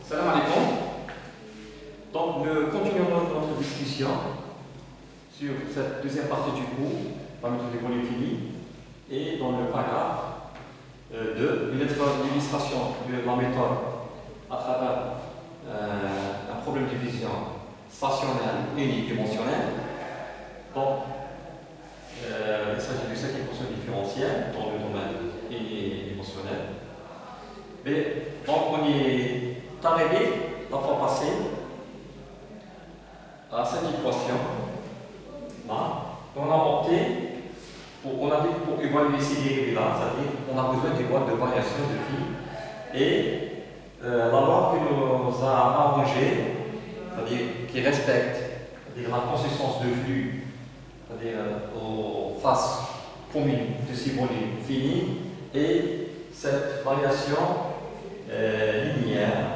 Salam alaikum. Donc, nous continuons notre discussion sur cette deuxième partie du cours, parmi tous les volumes finis, et dans le paragraphe 2, une illustration de la méthode à travers un problème de division stationnelle unidimensionnelle. Donc, il s'agit du cinquième fonction différentielle dans le domaine unidimensionnel. Mais, donc, on est arrivé la fois passée à cette équation. On a opté pour évaluer ces dérivés-là, c'est-à-dire qu'on a besoin d'une loi de variation de phi. Et la loi que nous a arrangée, c'est-à-dire qui respecte la consistance de flux, c'est-à-dire aux faces communes de ces volumes finis, et cette variation linéaire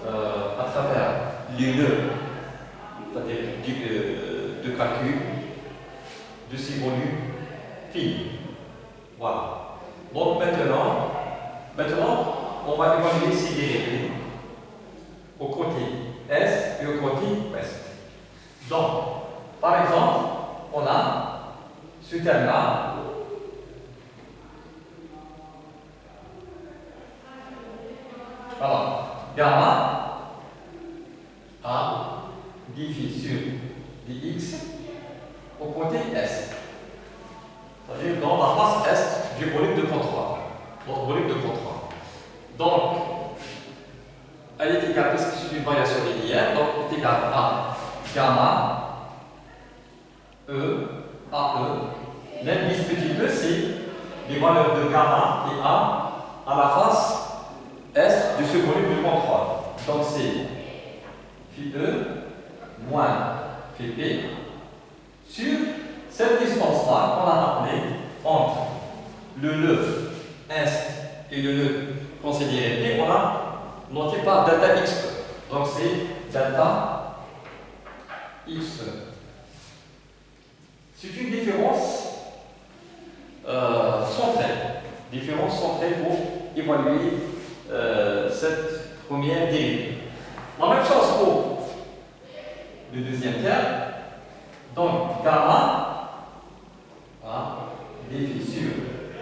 à travers les nœuds, c'est-à-dire de calcul de ces volumes finis. Voilà. Donc maintenant, on va évaluer ces dérivés au côté est et au côté ouest. Donc, par exemple, on a ce terme-là. Alors, gamma A divisé sur dx au côté est. C'est-à-dire dans la face est du volume de contrôle. Notre volume de contrôle. Donc, elle est égale, puisque c'est une variation linéaire, donc elle est égale à gamma E à E. L'indice petit e, c'est les valeurs de gamma et A à la face est de ce volume de contrôle. Donc c'est phi E moins phi P sur cette distance-là qu'on a appelée entre le nœud est et le nœud considéré P, on a noté par delta x. Donc c'est delta x. C'est une différence centrée pour évaluer cette première dérivée. La même chose pour le deuxième terme. Donc, gamma défi sur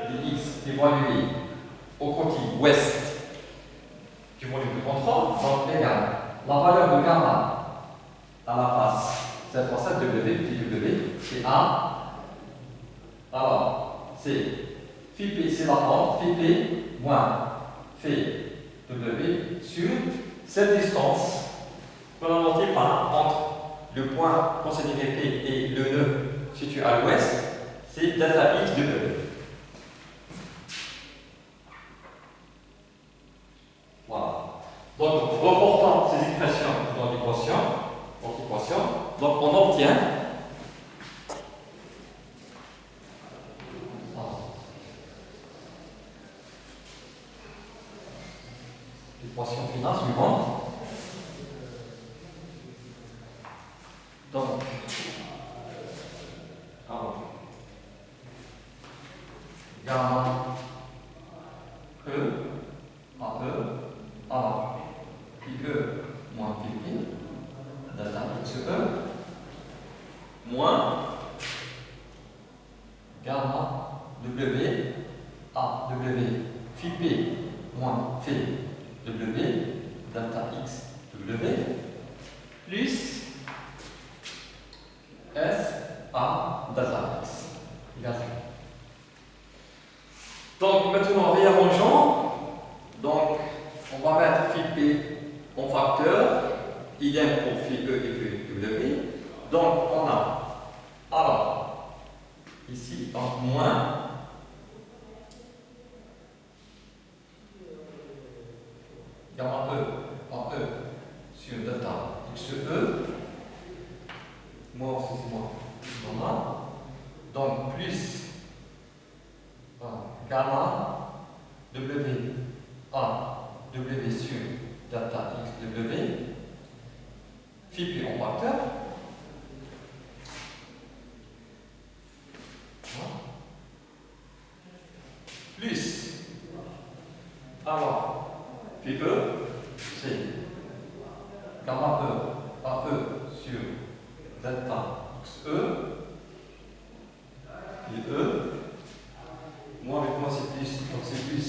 dx évalué au côté ouest du volume de contrôle, donc égale la valeur de gamma à la face, cette fois-ci W, petit W, c'est A. Alors, c'est phi P, c'est la pente, phi P moins phi W sur cette distance qu'on a notée par entre le point considéré P et le nœud situé à l'ouest, c'est delta x de E. Voilà. Donc, reportant ces expressions dans l'équation, donc on obtient l'équation finale suivante. Donc, gamma E à E, alors phi E moins phi P, delta x E, moins gamma W à W phi P moins phi W, delta x W, plus S à delta x égale 0. Donc maintenant réarrangeons. Donc on va mettre phi P en facteur, idem pour phi E et phi W. Donc on a alors ici donc moins gamma E en E sur delta x E. Moi aussi c'est moi. Voilà. Donc plus gamma W A W sur delta x W phi P en facteur. Voilà. Plus alors phi E c'est gamma E, AE sur delta XE, et E, moi avec moi c'est plus, donc c'est plus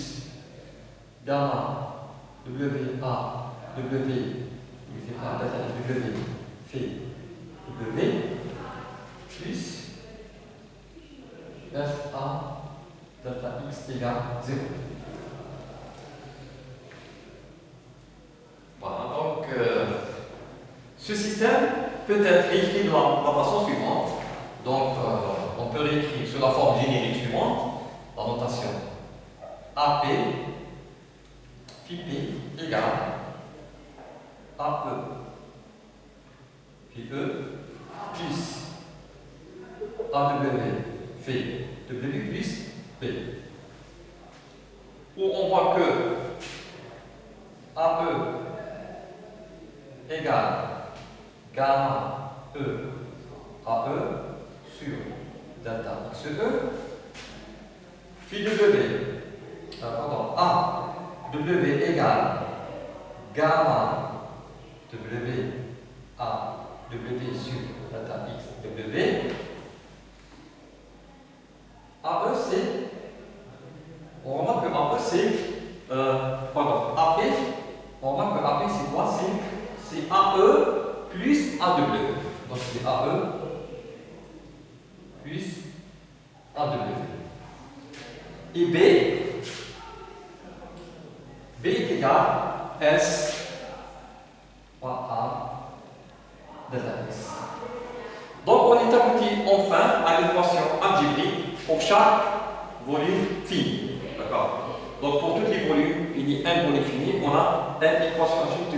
gamma WA, W, il fait pas delta W, fait W, plus FA delta X égale 0. Voilà, donc ce système peut être écrit de la façon suivante. Donc, on peut l'écrire sous la forme générique suivante, la notation AP, phi P égale AE, phi E, plus AW fait W plus P. Où on voit que AE égale gamma E AE sur delta XE, phi W, pardon, AW égale gamma W AW sur delta XW. AE c'est, on remarque que AE c'est, pardon, AP, on remarque que AP c'est quoi? C'est AE plus AW. Donc c'est AE plus AW. Et B est égal à S fois A delta S. Donc on est abouti enfin à l'équation algébrique pour chaque volume fini. D'accord? Donc pour tous les volumes finis, un volume fini, on a une équation algébrique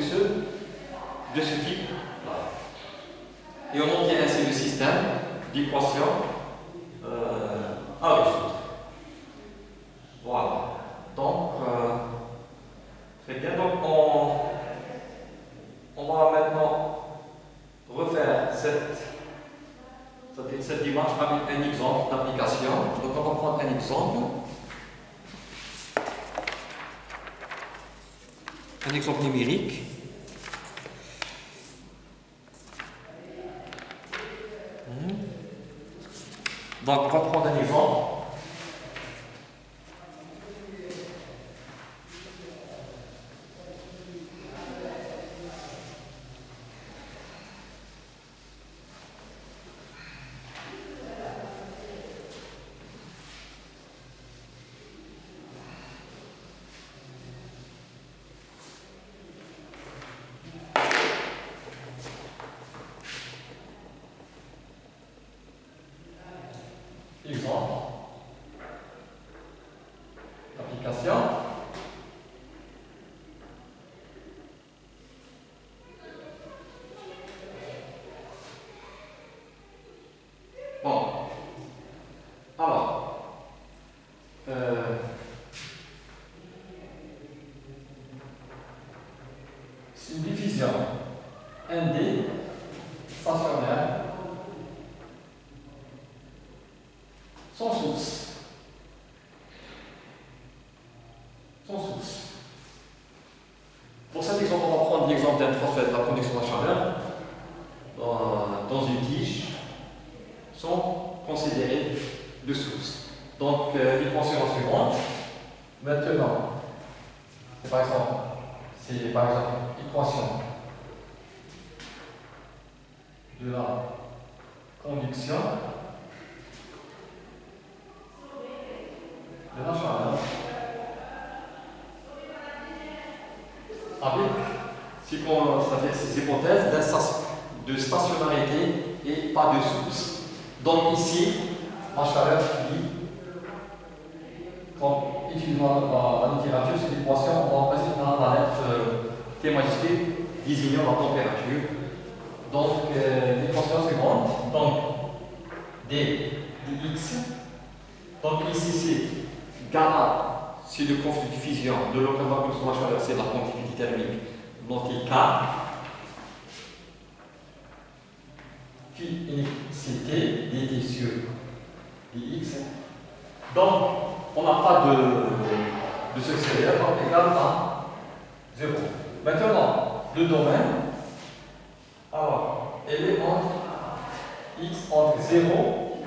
de ce type-là. Et on obtient ainsi le système d'équations à résoudre. Voilà. Donc, très bien. Donc, on va maintenant refaire cette image avec un exemple d'application. Donc, on va prendre un exemple. Un exemple numérique. Donc, on va prendre un exemple. Exemple. Application. Bon. Alors. C'est une division ND stationnaire sans source. Pour cet exemple, on va prendre l'exemple d'un transfert de la conduction de la chaleur dans une tige sans considérer de source. Donc, l'équation suivante. Maintenant, c'est par exemple l'équation de la conduction de la chaleur avec ces hypothèses de stationnarité et pas de source. Donc ici, la chaleur fluide, comme utilisant la littérature, cette équation, on va remplacer par la lettre T majuscule désignant la température. Donc l'équation suivante, donc d dx, donc ici c'est gamma, c'est le conflit de fusion de l'opérateur de la chaleur, c'est la conductivité thermique, notée K. Phi c'est T, dt sur dx. Donc on n'a pas de succédaire, donc égal à 0. Maintenant, le domaine, alors, elle est entre x entre 0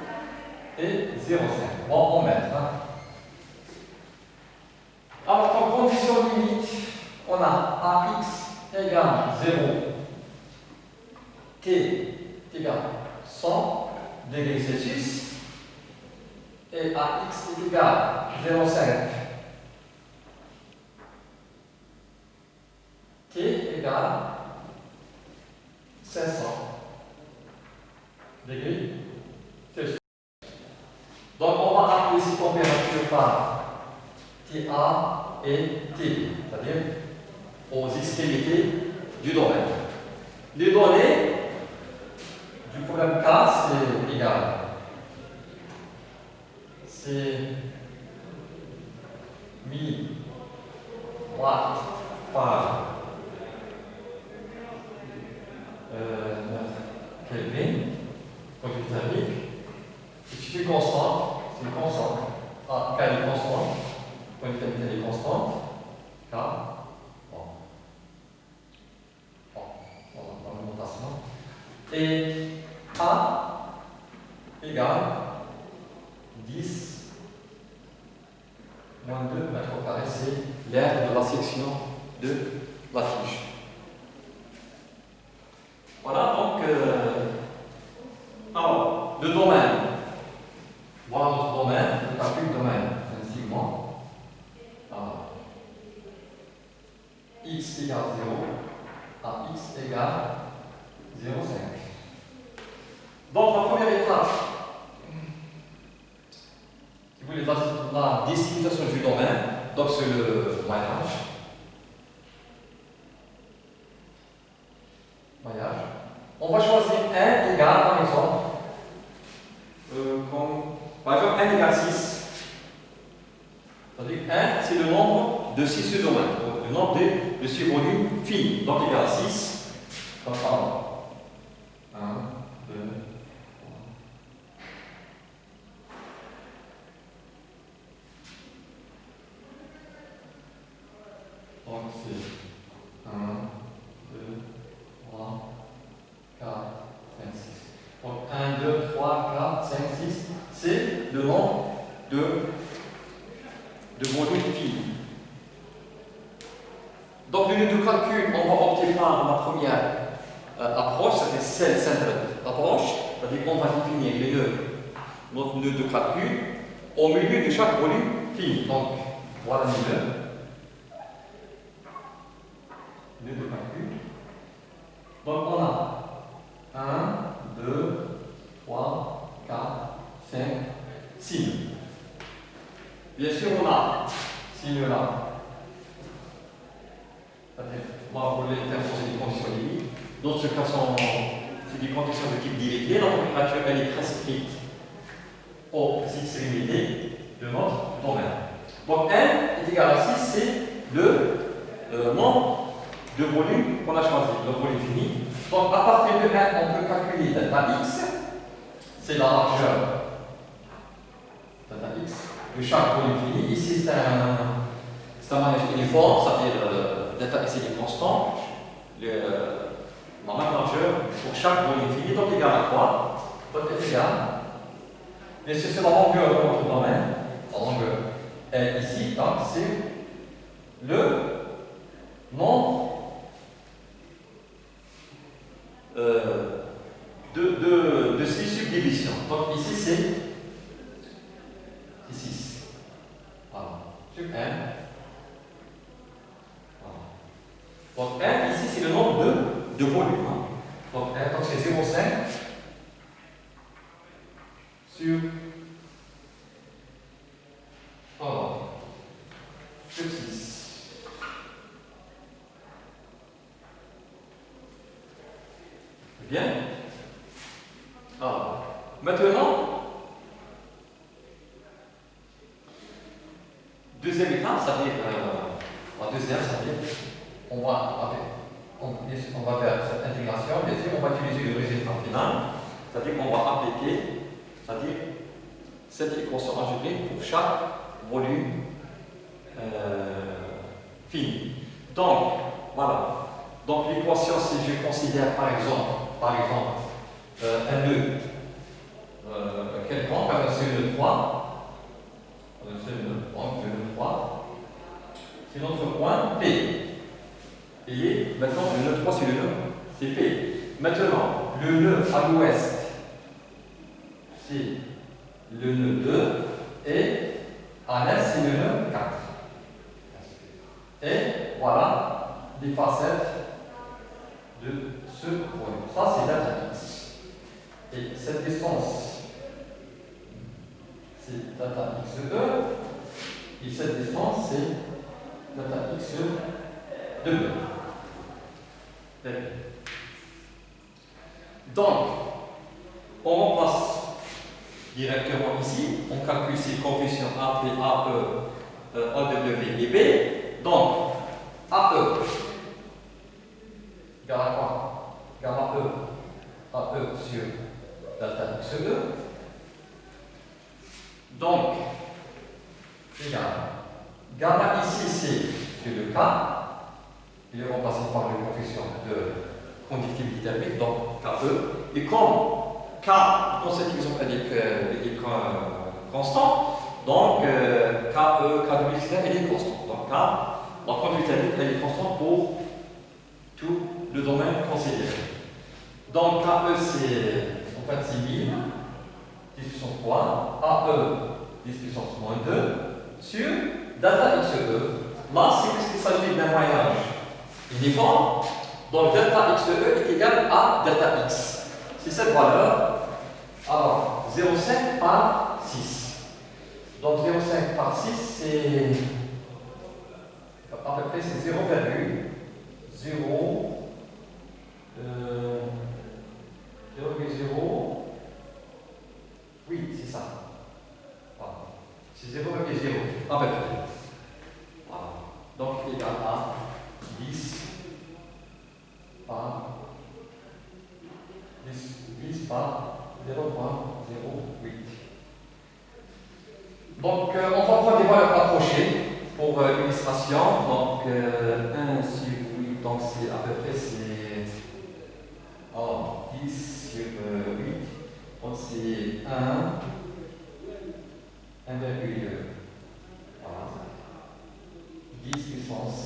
et 0,5. Bon, en mètres. Hein. Alors, en condition limite, on a ax égale 0, t égale 100 degrés Celsius, et ax est égal 0,5, t égale 500 degrés Celsius. Donc, on va appeler ces températures par TA et T, c'est-à-dire aux extrémités du domaine. Les données du problème K, c'est égal. C'est 1000 watts par Kelvin, conduite thermique. C'est une constante, c'est une constante. K est une constante, conduite thermique est constante. K, et A égale 10 moins 2 mètres au carré, c'est l'aire de la section de la tige. Voilà donc alors, le domaine. Voilà notre domaine, le calcul du domaine, c'est un segment. Alors, x égale 0 à x égale 0,5. Donc, la première étape, si vous voulez, la délimitation du domaine, donc c'est le maillage. On va choisir 1 égale, par exemple, par exemple 1 égale 6. C'est-à-dire 1, c'est le nombre de 6 du domaine, le nombre de 6 volumes finis. Donc, égal 6, comme ça. 1, 2, 3. Donc c'est 1, 2, 3, 4, 5, 6. Donc 1, 2, 3, 4, 5, 6, c'est le nombre de volumes finis. Donc l'unité de calcul, on va opter par la première approche, c'est-à-dire cell-centered approche, c'est-à-dire qu'on va définir notre nœud de calcul au milieu de chaque volume fini. Donc voilà le nœud de calcul. Donc on a 1, 2, 3, 4, 5, 6 nœuds. Bien sûr, on a 6 nœuds là. On va rouler interposer des conditions limites. Dans ce cas, c'est des conditions de type diélectrique. La température, elle est prescrite aux extrémités de notre domaine. Donc, n est égal à 6, c'est le nombre de volumes qu'on a choisi, le volume fini. Donc, à partir de 1, on peut calculer delta x, c'est la largeur delta x de chaque volume fini. Ici, c'est un maillage uniforme, c'est-à-dire delta x est constant, la même largeur pour chaque volume fini, donc égal à quoi? Donc est égal. Bien sûr, c'est la longueur de notre domaine, la longueur est ici, donc c'est le nombre de 6 subdivisions. Donc ici, c'est 6. Voilà. Sur n. Donc n, ici, c'est le nombre de volumes. Hein. Donc n, donc c'est 0,5 sur, sur 6. Bien. Alors, maintenant, deuxième étape, c'est-à-dire, la deuxième, c'est-à-dire, on va faire cette intégration, bien sûr, on va utiliser le résultat final, c'est-à-dire qu'on va appliquer, c'est-à-dire cette équation algébrique pour chaque volume fini. Donc, voilà. Donc l'équation, si je considère par exemple, un nœud quelconque, c'est le nœud 3, c'est le nœud 3, c'est notre point P. Et maintenant, le nœud 3, c'est le nœud, c'est P. Maintenant, le nœud à l'ouest, c'est le nœud 2, et à l'est, c'est le nœud 4. Et voilà les facettes de ce volume. Ça, c'est data x. Et cette distance, c'est data x2. Et cette distance, c'est data x2. Donc, on remplace directement ici. On calcule ces coefficients AP, AE, AW et B. Donc, AE égale à quoi? Égale à AE sur delta x2. Donc, égale. Gamma ici, c'est le K. Il est remplacé par le coefficient de conductivité thermique, donc KE. Et comme K, dans cet exemple, est constant, donc KE, KW, etc., il est constant. Donc K, la conductivité thermique, elle est constante pour tout le domaine considéré. Donc KE, c'est en fait 6000, 10 puissance 3, AE, 10 puissance moins 2, sur delta XE. Là, c'est puisqu'il s'agit d'un maillage uniforme, donc delta XE est égal à delta X. C'est cette valeur. Alors, 0,5 par 6. Donc 0,5 par 6, c'est à peu près 0,0. Oui, c'est ça. Voilà. C'est 0,0 à peu près. Voilà. Donc égal à 10 par 10 par 0,08. Donc on va prendre des valeurs approchées pour l'illustration. Donc 1 sur 8, donc c'est à peu près 10 sur 8. Donc c'est 1,2. Voilà. 10 puissance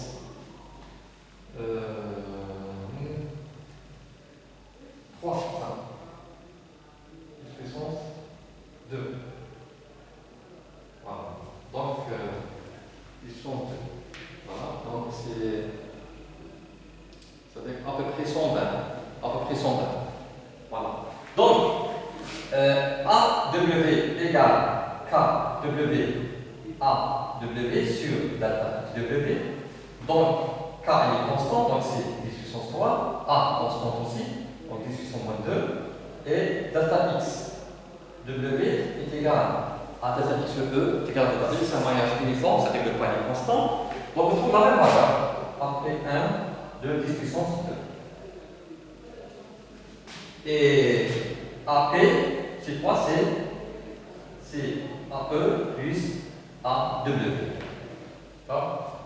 3, 10 puissance 2. Voilà. Donc, ils sont 2. Voilà. Donc, ça fait à peu près 120. À peu près 120. Voilà. Donc, AW égale KW AW sur delta W. Donc, K est constant, donc c'est 10 puissance 3. A constante aussi, donc 10 puissance moins 2. Et delta X W est égal à delta XE est égal à delta X, c'est un maillage uniforme, c'est-à-dire que le point est constant. Donc, on trouve la même valeur après 1 de 10 puissance 2. Et AP, c'est quoi? C'est AE plus AW.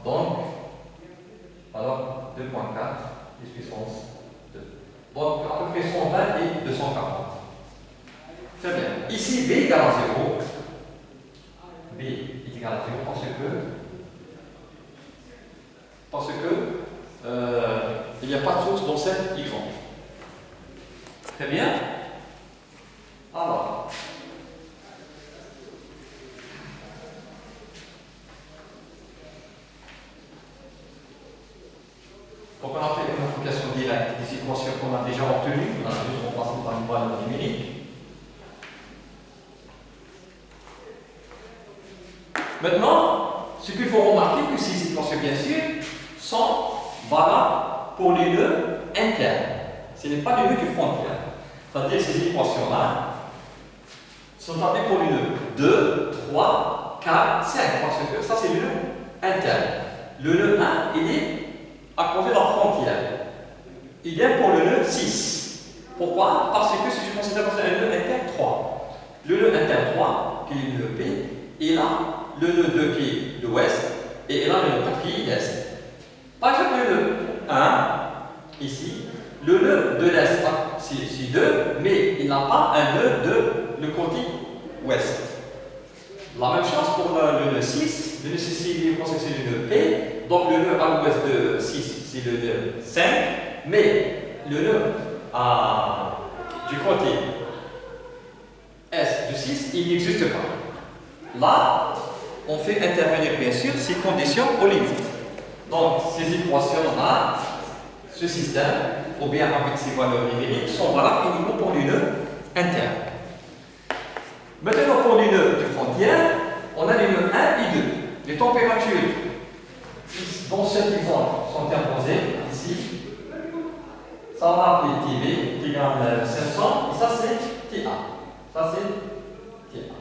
Donc, alors 2,4 10 puissance 2. Donc, à peu près 120 et 240. Très bien. Ici, B égale à 0. B est égal à 0 parce que il n'y a pas de source dans cet exemple. Très bien. Alors, donc on a fait une application directe des équations qu'on a déjà obtenues. On a juste passé par une valeur numérique. Maintenant, ce qu'il faut remarquer, que ces équations, bien sûr, sont valables pour les nœuds internes. Ce n'est pas les nœuds du frontière. C'est-à-dire que ces équations-là sont appelées pour les nœuds 2, 3, 4, 5, parce que ça, c'est le nœud interne. Le nœud 1, il est à côté de la frontière. Il est pour le nœud 6. Pourquoi? Parce que si je considère comme un nœud interne 3. Le nœud interne 3, qui est le nœud P, et là, le nœud 2 qui est l'ouest, et là, le nœud 4 qui est l'est. Par exemple, le nœud 1, ici, le nœud de l'Est, c'est 2, mais il n'a pas un nœud de le côté ouest. La même chose pour le nœud 6. Le nœud 6, il est constitué du nœud P. Donc le nœud à l'ouest de 6, c'est le nœud 5. Mais le nœud du côté est du 6, il n'existe pas. Là, on fait intervenir bien sûr ces conditions aux limites. Donc ces équations-là, ce système, ou bien avec ces valeurs numériques, sont valables uniquement pour le nœud interne. Maintenant, pour les nœuds de frontière, on a les nœuds 1 et 2. Les températures dans cet exemple sont imposées ici. Ça on va appeler TB, qui égale 500, et ça c'est TA. Ça c'est TA.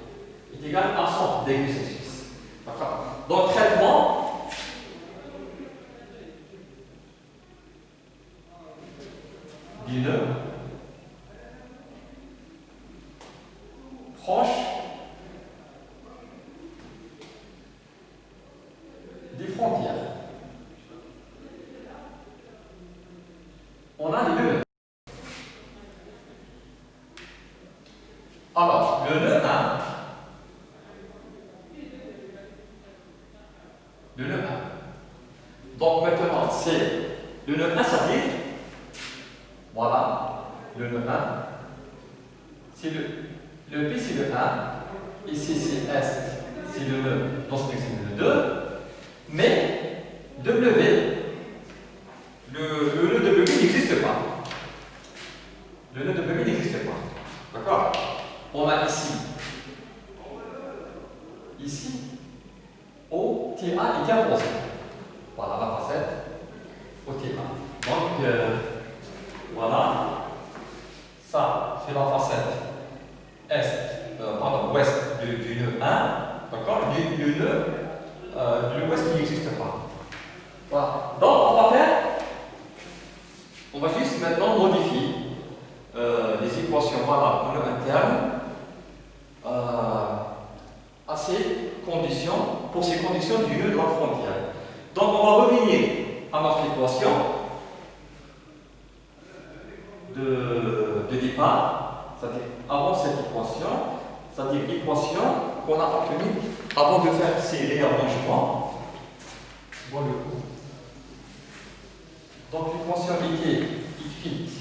Il est égal à 100 degrés Celsius. D'accord. Donc, traitement du nœud proche des frontières. On a les deux nœuds. Alors, le nœud 1, le nœud 1. Donc maintenant, c'est le nœud 1, ça dit, voilà, le nœud 1, c'est le P c'est le 1, ici c'est Est, c'est le nœud, dans ce cas c'est le 2, mais W, le nœud W n'existe pas. Le nœud W n'existe pas. D'accord? On a ici, OTA est imposé. Voilà la facette OTA. Donc, voilà, ça c'est la facette ouest du nœud 1, d'accord? Le nœud de l'ouest n'existe pas. Voilà. Donc, on va juste maintenant modifier les équations valables pour le interne à ces conditions, pour ces conditions du nœud de la frontière. Donc, on va revenir à notre équation de départ, c'est-à-dire avant cette équation, c'est-à-dire l'équation qu'on a obtenue avant de faire ces réarrangements. Bon, le coup. Donc, l'équation était écrite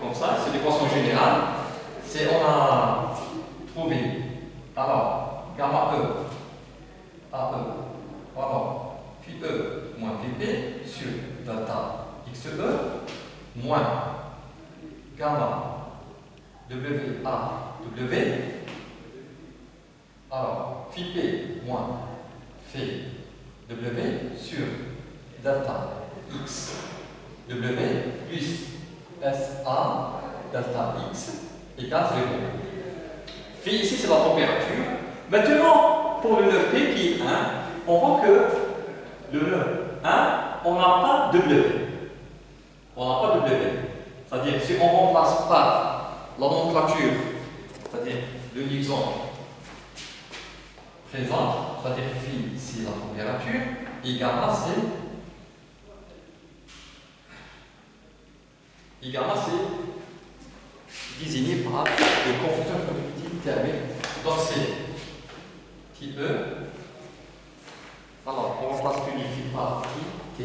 comme ça, c'est l'équation générale. On a trouvé, alors, gamma E, AE, alors, puis E moins PP sur delta XE moins gamma WAW, alors, phi P moins phi W sur delta X W plus SA delta X égale 0. Phi ici c'est la température. Maintenant, pour le nœud P qui est 1, on voit que le nœud 1, on n'a pas W. On n'a pas W. C'est-à-dire, si on remplace par la nomenclature, c'est-à-dire le liaison présent, c'est-à-dire phi c'est la température, et gamma c'est désigné par le coefficient de conductivité thermique. Donc c'est TE. Alors, on remplace l'unifie par T.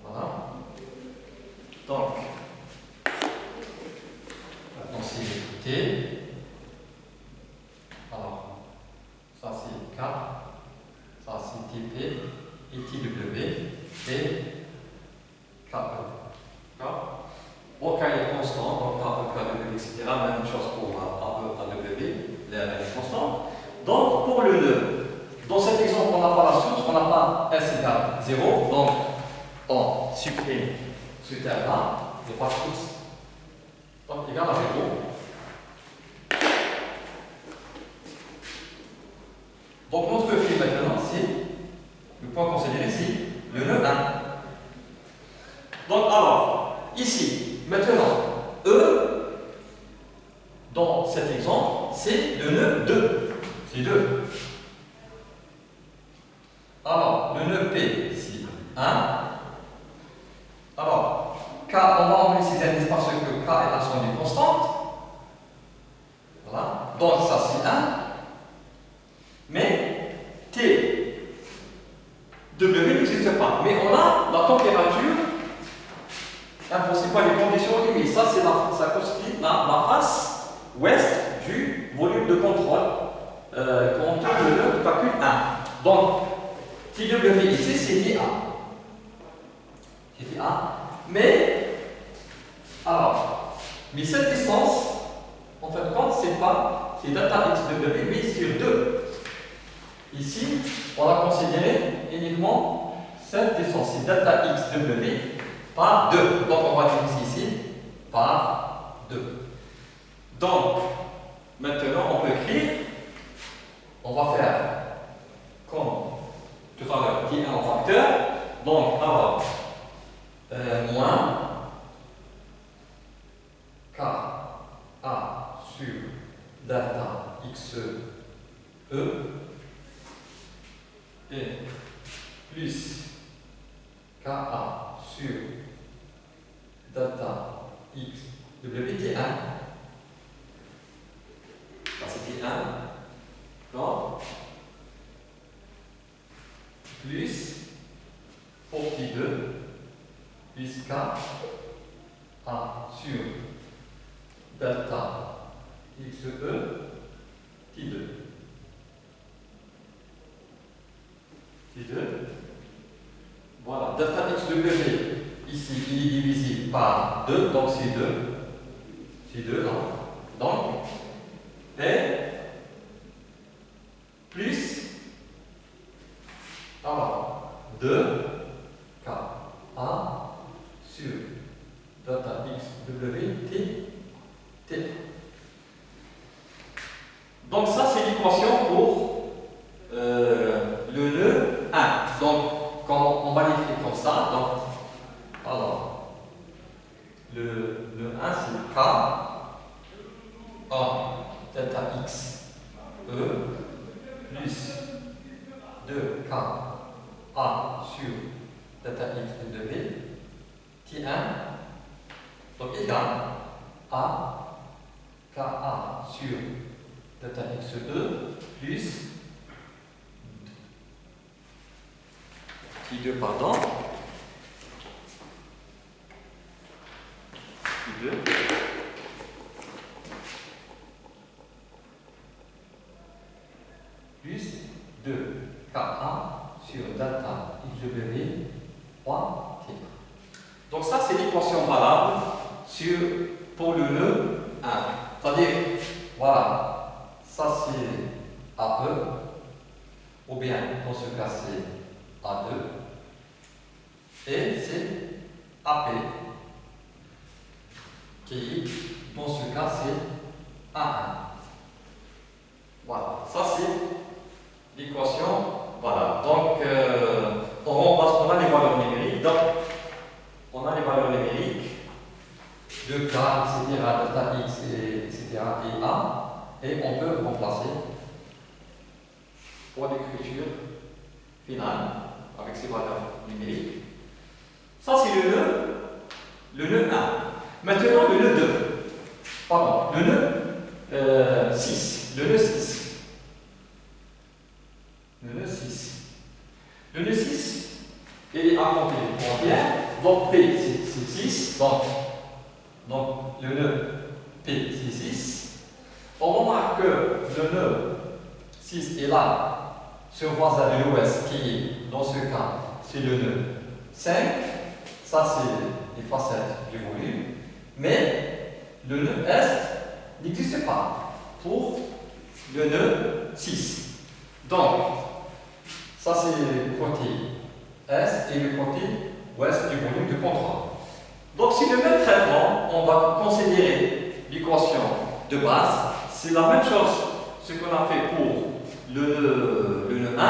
Voilà. Donc, maintenant c'est T. Alors, ça c'est K. Ça c'est TP. Et TW. Et KE. Au cas est constant, donc KE, etc. Même chose pour AE, l'air est constant. Donc, pour le nœud, dans cet exemple, on n'a pas la source, on n'a pas S égale 0, donc on supprime ce terme-là, il n'y a pas de source, donc égal à 0. Donc, notre phi maintenant, c'est le point considéré ici, le nœud 1. Donc, alors, ici, maintenant, E, dans cet exemple, c'est le nœud 2. C'est 2. Alors, température, impossible par les conditions limites. Ça, ça constitue la face ouest du volume de contrôle quand on tourne le calcul 1. Donc, TW ici, c'est dA. C'est dA. Mais cette distance, en fait, compte, c'est delta XW, mais sur 2. Ici, on a considéré uniquement cette distance, c'est delta XW par 2. Donc, on va diviser ici par 2. Donc, maintenant, on peut écrire, on va faire comme tout à l'heure, T1 en facteur. Donc, alors, moins KA sur delta XE et plus KA sur delta X WT1. Ça c'est T1. Non. Plus pour T2 plus KA sur delta XE T2. T2. Voilà, delta XW, ici, il est divisible par 2, donc c'est 2. C'est 2, non. Donc, et plus, alors, 2 KA sur delta XW T. Donc, ça, c'est l'équation pour le nœud 1. Donc, quand on va l'écrire comme ça, donc, alors, le 1 c'est K A delta X plus 2 K A sur delta X W T1 donc égal à K A sur delta XE plus T2 pardon T2 plus 2 KA sur delta XW 3T. Donc ça c'est l'équation valable pour le nœud 1. C'est-à-dire, voilà, ça c'est AE, ou bien dans ce cas c'est A2, et c'est AP, qui dans ce cas c'est A1. Voilà, ça c'est l'équation. Voilà, donc on a les valeurs numériques. Donc, on a les valeurs numériques de K, etc., delta X, etc., et A, et on peut remplacer pour l'écriture finale avec ces valeurs numériques. Ça, c'est le nœud 1. Maintenant, le nœud 2. Pardon, le nœud 6. Le nœud 6. Le nœud 6. Le nœud 6, il est à côté des frontières. Donc, P, c'est 6. Donc, le nœud P, c'est 6. On remarque que le nœud 6 est là, sur voisin de l'ouest, qui, dans ce cas, c'est le nœud 5. Ça, c'est les facettes du volume. Mais le nœud est n'existe pas pour le nœud 6. Donc, ça, c'est le côté est et le côté ouest du volume de contrôle. Donc, si le même traitement, on va considérer l'équation de base, c'est la même chose ce qu'on a fait pour le nœud 1.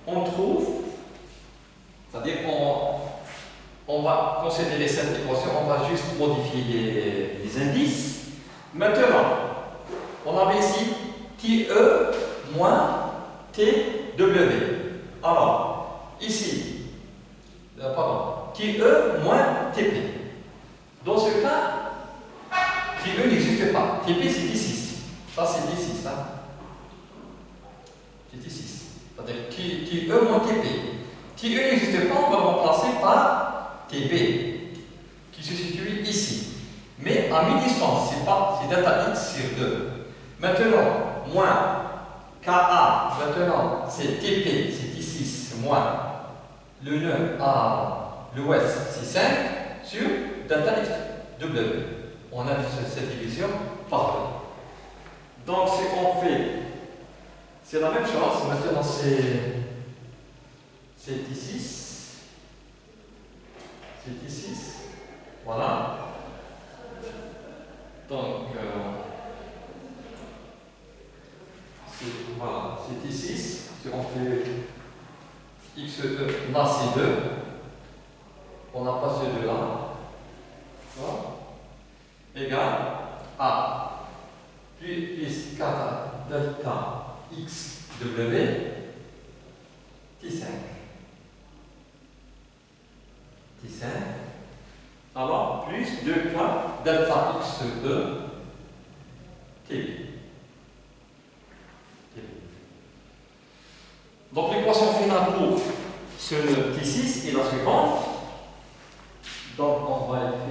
On trouve, c'est-à-dire on va considérer cette équation, on va juste modifier les indices. Maintenant, on avait ici TE moins TW. Alors, ici, TE moins TP. Dans ce cas, TE n'existe pas. TP c'est D6. Ça c'est D6. Hein? C'est D6. C'est-à-dire TE moins TP. Si E n'existe pas, on va remplacer par TB, qui se situe ici. Mais à mi-distance, c'est delta x sur 2. Maintenant, moins KA, maintenant c'est TP, c'est ici, c'est moins le nœud à l'ouest, c'est 5 sur delta x W. On a cette division par 2. Donc, ce qu'on fait, c'est la même chose. Maintenant, c'est ici. C'est ici. Voilà. Donc, voilà, c'est ici. Si on fait XE, là c'est 2. On n'a pas ce 2 là. Voilà. Égal à plus 4 delta x w T5. T5. Alors, plus 2K delta x e TB. Donc l'équation finale pour ce T6 est la suivante. Donc on va écrire